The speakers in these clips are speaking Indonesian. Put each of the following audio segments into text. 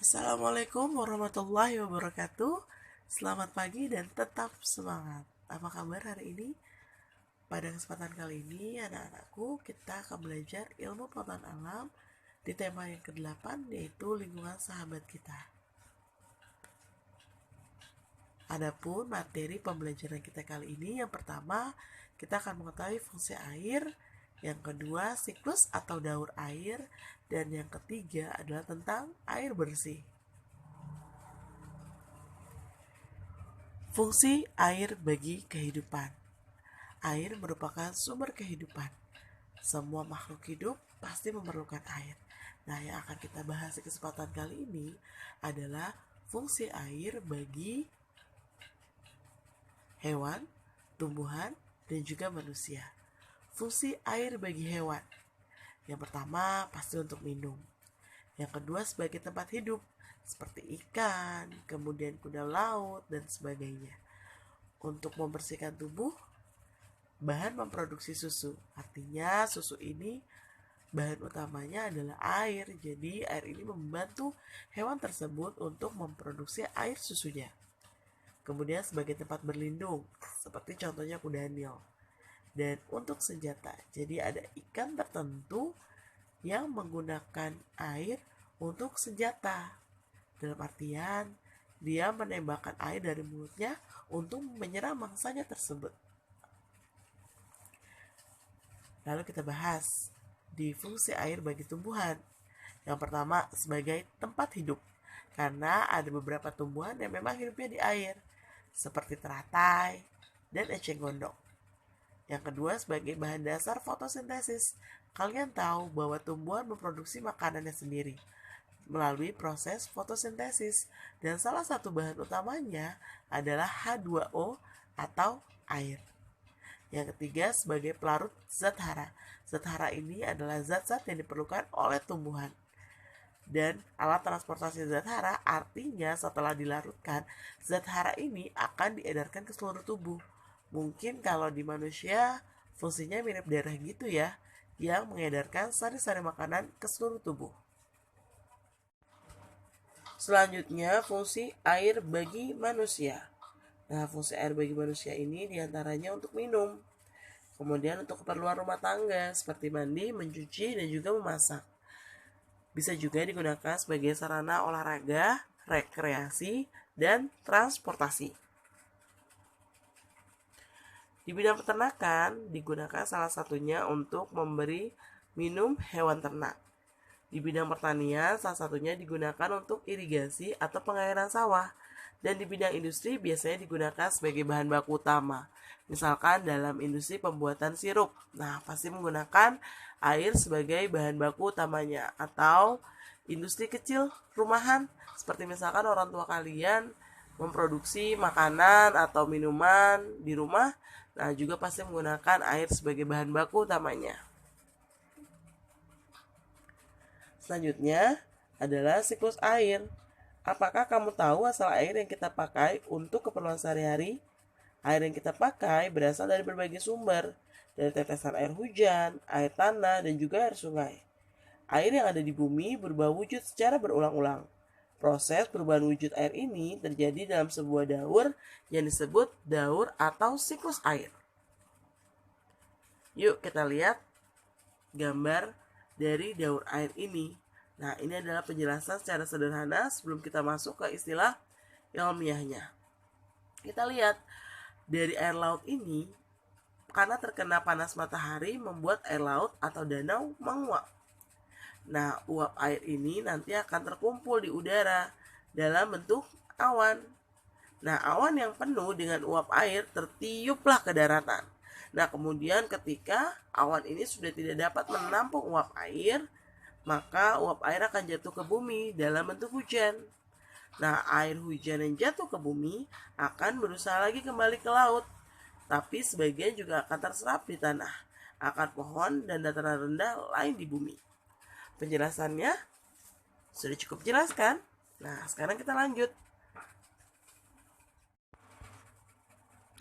Assalamualaikum warahmatullahi wabarakatuh. Selamat pagi dan tetap semangat. Apa kabar hari ini? Pada kesempatan kali ini, anak-anakku, kita akan belajar ilmu pengetahuan alam di tema yang ke-8, yaitu lingkungan sahabat kita. Adapun materi pembelajaran kita kali ini, yang pertama, kita akan mengetahui fungsi air, yang kedua, siklus atau daur air, dan yang ketiga adalah tentang air bersih. Fungsi air bagi kehidupan. Air merupakan sumber kehidupan. Semua makhluk hidup pasti memerlukan air. Nah, yang akan kita bahas di kesempatan kali ini adalah fungsi air bagi hewan, tumbuhan, dan juga manusia. Fungsi air bagi hewan. Yang pertama, pasti untuk minum. Yang kedua, sebagai tempat hidup, seperti ikan, kemudian kuda laut, dan sebagainya. Untuk membersihkan tubuh, bahan memproduksi susu. Artinya susu ini bahan utamanya adalah air. Jadi air ini membantu hewan tersebut untuk memproduksi air susunya. Kemudian sebagai tempat berlindung, seperti contohnya kuda Nil. Dan untuk senjata, jadi ada ikan tertentu yang menggunakan air untuk senjata. Dalam artian, dia menembakkan air dari mulutnya untuk menyerang mangsanya tersebut. Lalu kita bahas di fungsi air bagi tumbuhan. Yang pertama, sebagai tempat hidup. Karena ada beberapa tumbuhan yang memang hidupnya di air, seperti teratai dan eceng gondok. Yang kedua, sebagai bahan dasar fotosintesis. Kalian tahu bahwa tumbuhan memproduksi makanannya sendiri melalui proses fotosintesis, dan salah satu bahan utamanya adalah H2O atau air. Yang ketiga, sebagai pelarut zat hara. Zat hara ini adalah zat-zat yang diperlukan oleh tumbuhan. Dan alat transportasi zat hara artinya setelah dilarutkan, zat hara ini akan diedarkan ke seluruh tubuh. Mungkin kalau di manusia fungsinya mirip darah gitu ya, yang mengedarkan sari-sari makanan ke seluruh tubuh. Selanjutnya, fungsi air bagi manusia. Nah, fungsi air bagi manusia ini diantaranya untuk minum, kemudian untuk keperluan rumah tangga seperti mandi, mencuci, dan juga memasak. Bisa juga digunakan sebagai sarana olahraga, rekreasi, dan transportasi. Di bidang peternakan, digunakan salah satunya untuk memberi minum hewan ternak. Di bidang pertanian, salah satunya digunakan untuk irigasi atau pengairan sawah. Dan di bidang industri biasanya digunakan sebagai bahan baku utama. Misalkan dalam industri pembuatan sirup. Nah, pasti menggunakan air sebagai bahan baku utamanya. Atau industri kecil rumahan, seperti misalkan orang tua kalian memproduksi makanan atau minuman di rumah. Nah, juga pasti menggunakan air sebagai bahan baku utamanya. Selanjutnya adalah siklus air. Apakah kamu tahu asal air yang kita pakai untuk keperluan sehari-hari? Air yang kita pakai berasal dari berbagai sumber, dari tetesan air hujan, air tanah, dan juga air sungai. Air yang ada di bumi berubah wujud secara berulang-ulang. Proses perubahan wujud air ini terjadi dalam sebuah daur yang disebut daur atau siklus air. Yuk kita lihat gambar dari daur air ini. Nah, ini adalah penjelasan secara sederhana sebelum kita masuk ke istilah ilmiahnya. Kita lihat dari air laut ini, karena terkena panas matahari membuat air laut atau danau menguap. Nah, uap air ini nanti akan terkumpul di udara dalam bentuk awan. Nah, awan yang penuh dengan uap air tertiuplah ke daratan. Nah, kemudian ketika awan ini sudah tidak dapat menampung uap air, maka uap air akan jatuh ke bumi dalam bentuk hujan. Nah, air hujan yang jatuh ke bumi akan berusaha lagi kembali ke laut, tapi sebagian juga akan terserap di tanah, akar pohon, dan dataran rendah lain di bumi. Penjelasannya sudah cukup jelas kan? Nah, sekarang kita lanjut.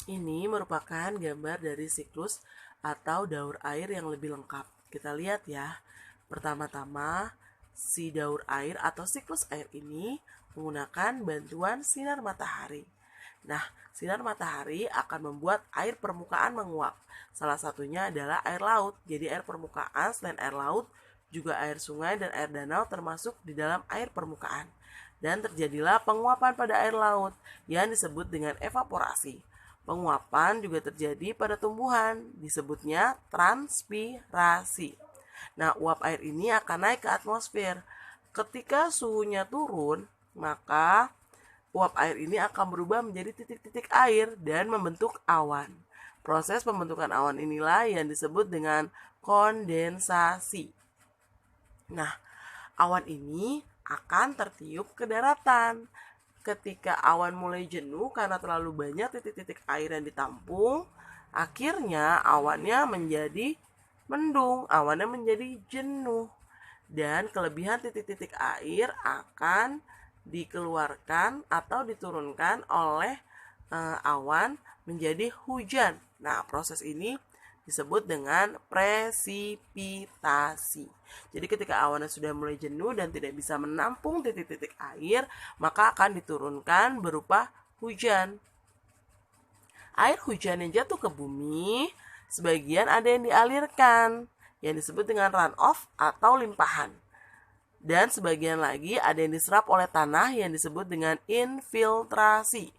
Ini merupakan gambar dari siklus atau daur air yang lebih lengkap. Kita lihat ya. Pertama-tama, si daur air atau siklus air ini menggunakan bantuan sinar matahari. Nah, sinar matahari akan membuat air permukaan menguap. Salah satunya adalah air laut. Jadi air permukaan selain air laut, juga air sungai dan air danau termasuk di dalam air permukaan. Dan terjadilah penguapan pada air laut yang disebut dengan evaporasi. Penguapan juga terjadi pada tumbuhan, disebutnya transpirasi. Nah, uap air ini akan naik ke atmosfer. Ketika suhunya turun, maka uap air ini akan berubah menjadi titik-titik air dan membentuk awan. Proses pembentukan awan inilah yang disebut dengan kondensasi. Nah, awan ini akan tertiup ke daratan. Ketika awan mulai jenuh karena terlalu banyak titik-titik air yang ditampung, akhirnya awannya menjadi mendung, awannya menjadi jenuh. Dan kelebihan titik-titik air akan dikeluarkan atau diturunkan oleh awan menjadi hujan. Nah, proses ini disebut dengan presipitasi. Jadi ketika awannya sudah mulai jenuh dan tidak bisa menampung titik-titik air, maka akan diturunkan berupa hujan. Air hujan yang jatuh ke bumi, sebagian ada yang dialirkan, yang disebut dengan runoff atau limpahan. Dan sebagian lagi ada yang diserap oleh tanah yang disebut dengan infiltrasi.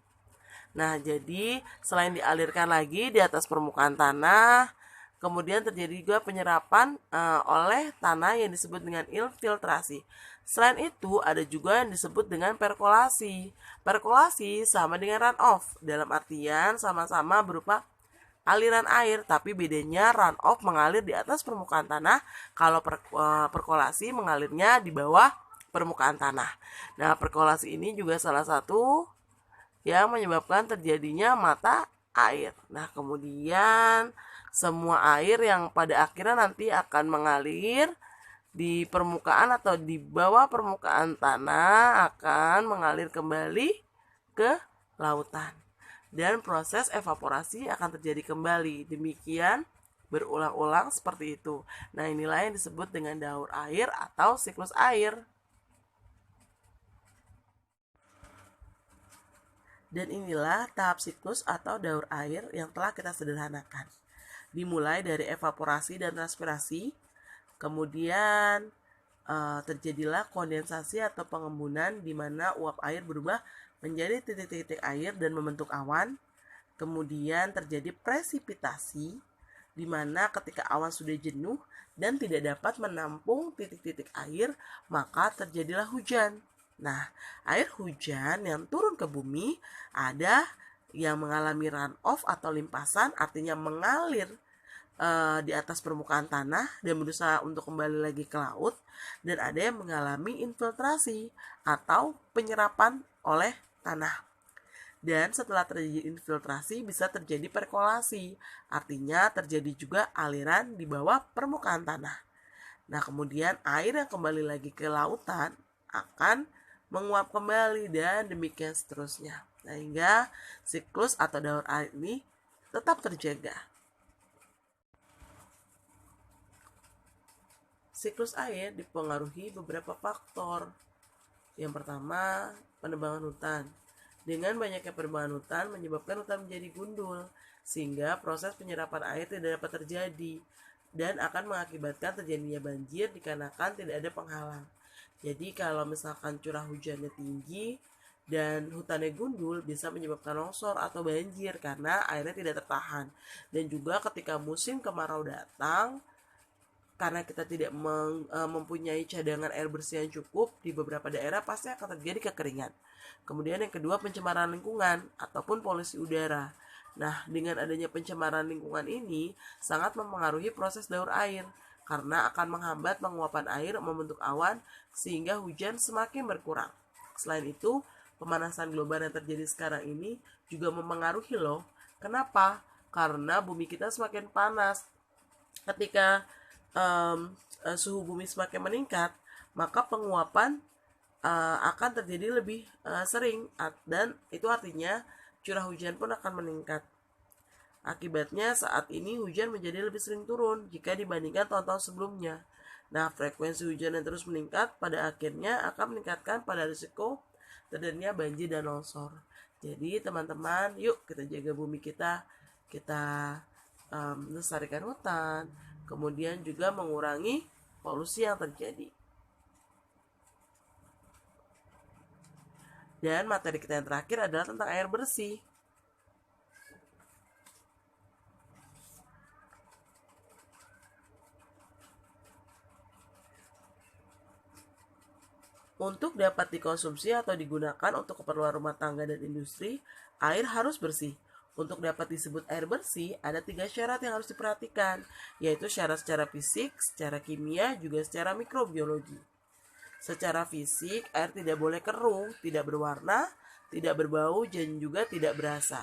Nah, jadi selain dialirkan lagi di atas permukaan tanah, kemudian terjadi juga penyerapan oleh tanah yang disebut dengan infiltrasi. Selain itu, ada juga yang disebut dengan perkolasi. Perkolasi sama dengan runoff, dalam artian sama-sama berupa aliran air, tapi bedanya runoff mengalir di atas permukaan tanah, kalau perkolasi mengalirnya di bawah permukaan tanah. Nah, perkolasi ini juga salah satu yang menyebabkan terjadinya mata air. Nah, kemudian semua air yang pada akhirnya nanti akan mengalir di permukaan atau di bawah permukaan tanah akan mengalir kembali ke lautan. Dan proses evaporasi akan terjadi kembali. Demikian berulang-ulang seperti itu. Nah, inilah yang disebut dengan daur air atau siklus air. Dan inilah tahap siklus atau daur air yang telah kita sederhanakan. Dimulai dari evaporasi dan transpirasi, kemudian terjadilah kondensasi atau pengembunan di mana uap air berubah menjadi titik-titik air dan membentuk awan. Kemudian terjadi presipitasi di mana ketika awan sudah jenuh dan tidak dapat menampung titik-titik air, maka terjadilah hujan. Nah, air hujan yang turun ke bumi ada yang mengalami runoff atau limpasan, artinya mengalir di atas permukaan tanah dan berusaha untuk kembali lagi ke laut, dan ada yang mengalami infiltrasi atau penyerapan oleh tanah. Dan setelah terjadi infiltrasi bisa terjadi perkolasi, artinya terjadi juga aliran di bawah permukaan tanah. Nah, kemudian air yang kembali lagi ke lautan akan menguap kembali dan demikian seterusnya. Sehingga siklus atau daur air ini tetap terjaga. Siklus air dipengaruhi beberapa faktor. Yang pertama, penebangan hutan. Dengan banyaknya penebangan hutan menyebabkan hutan menjadi gundul, sehingga proses penyerapan air tidak dapat terjadi dan akan mengakibatkan terjadinya banjir dikarenakan tidak ada penghalang. Jadi kalau misalkan curah hujannya tinggi dan hutannya gundul, bisa menyebabkan longsor atau banjir karena airnya tidak tertahan. Dan juga ketika musim kemarau datang, karena kita tidak mempunyai cadangan air bersih yang cukup, di beberapa daerah pasti akan terjadi kekeringan. Kemudian yang kedua, pencemaran lingkungan ataupun polusi udara. Nah, dengan adanya pencemaran lingkungan ini sangat mempengaruhi proses daur air karena akan menghambat penguapan air membentuk awan sehingga hujan semakin berkurang. Selain itu, pemanasan global yang terjadi sekarang ini juga mempengaruhi loh. Kenapa? Karena bumi kita semakin panas. Ketika suhu bumi semakin meningkat, maka penguapan akan terjadi lebih sering, dan itu artinya curah hujan pun akan meningkat. Akibatnya saat ini hujan menjadi lebih sering turun jika dibandingkan tahun-tahun sebelumnya. Nah, frekuensi hujan yang terus meningkat pada akhirnya akan meningkatkan pada risiko terjadinya banjir dan longsor. Jadi teman-teman, yuk kita jaga bumi kita, kita melestarikan hutan, kemudian juga mengurangi polusi yang terjadi. Dan materi kita yang terakhir adalah tentang air bersih. Untuk dapat dikonsumsi atau digunakan untuk keperluan rumah tangga dan industri, air harus bersih. Untuk dapat disebut air bersih, ada 3 syarat yang harus diperhatikan, yaitu syarat secara fisik, secara kimia, juga secara mikrobiologi. Secara fisik, air tidak boleh keruh, tidak berwarna, tidak berbau, dan juga tidak berasa.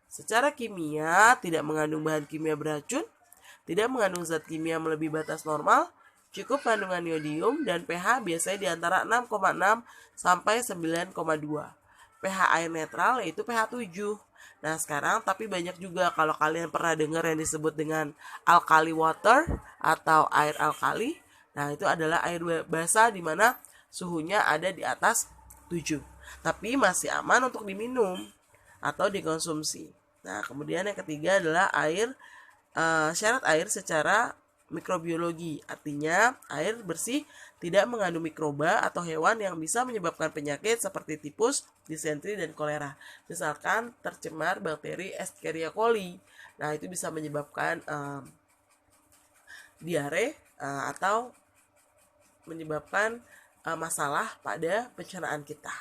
Secara kimia, tidak mengandung bahan kimia beracun, tidak mengandung zat kimia melebihi batas normal, cukup kandungan iodium, dan pH biasanya di antara 6,6 sampai 9,2. pH air netral yaitu pH 7. Nah sekarang tapi banyak juga kalau kalian pernah dengar yang disebut dengan alkali water atau air alkali. Nah itu adalah air basah di mana suhunya ada di atas 7. Tapi masih aman untuk diminum atau dikonsumsi. Nah kemudian yang ketiga adalah syarat air secara mikrobiologi, artinya air bersih tidak mengandung mikroba atau hewan yang bisa menyebabkan penyakit seperti tipus, disentri, dan kolera. Misalkan tercemar bakteri Escherichia coli, nah itu bisa menyebabkan diare atau menyebabkan masalah pada pencernaan kita.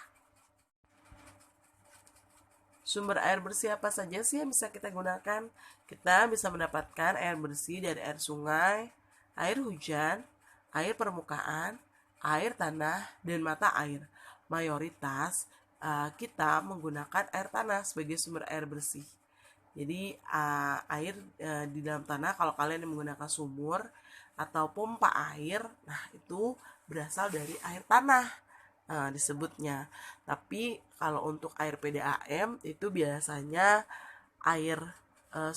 Sumber air bersih apa saja sih yang bisa kita gunakan? Kita bisa mendapatkan air bersih dari air sungai, air hujan, air permukaan, air tanah, dan mata air. Mayoritas kita menggunakan air tanah sebagai sumber air bersih. Jadi air di dalam tanah kalau kalian yang menggunakan sumur atau pompa air, nah itu berasal dari air tanah disebutnya. Tapi kalau untuk air PDAM itu biasanya air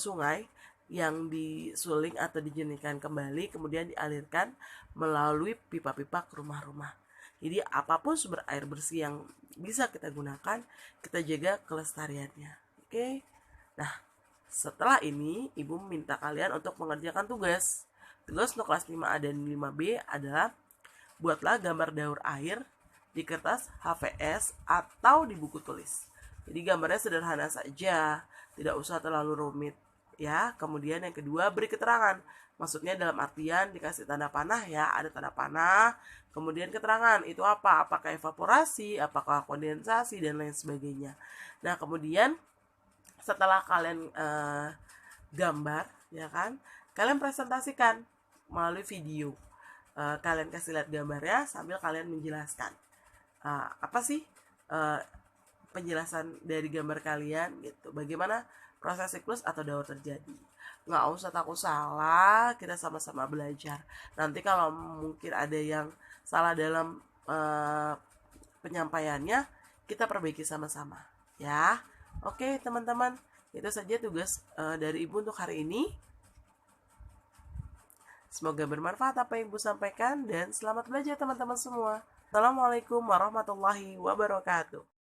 sungai yang disuling atau dijernihkan kembali kemudian dialirkan melalui pipa-pipa ke rumah-rumah. Jadi apapun sumber air bersih yang bisa kita gunakan, kita jaga kelestariannya. Oke. Nah, setelah ini ibu meminta kalian untuk mengerjakan tugas. Tugas untuk kelas 5A dan 5B adalah buatlah gambar daur air di kertas HVS atau di buku tulis. Jadi gambarnya sederhana saja, tidak usah terlalu rumit ya. Kemudian yang kedua, beri keterangan. Maksudnya dalam artian dikasih tanda panah ya, ada tanda panah, kemudian keterangan itu apa? Apakah evaporasi, apakah kondensasi dan lain sebagainya. Nah, kemudian setelah kalian gambar ya kan, kalian presentasikan melalui video. Kalian kasih lihat gambarnya sambil kalian menjelaskan apa sih penjelasan dari gambar kalian gitu, bagaimana proses siklus atau daur terjadi. Nggak usah takut salah, kita sama-sama belajar. Nanti kalau mungkin ada yang salah dalam penyampaiannya, kita perbaiki sama-sama ya. Oke teman-teman, itu saja tugas dari ibu untuk hari ini. Semoga bermanfaat apa yang ibu sampaikan dan selamat belajar teman-teman semua. Assalamualaikum warahmatullahi wabarakatuh.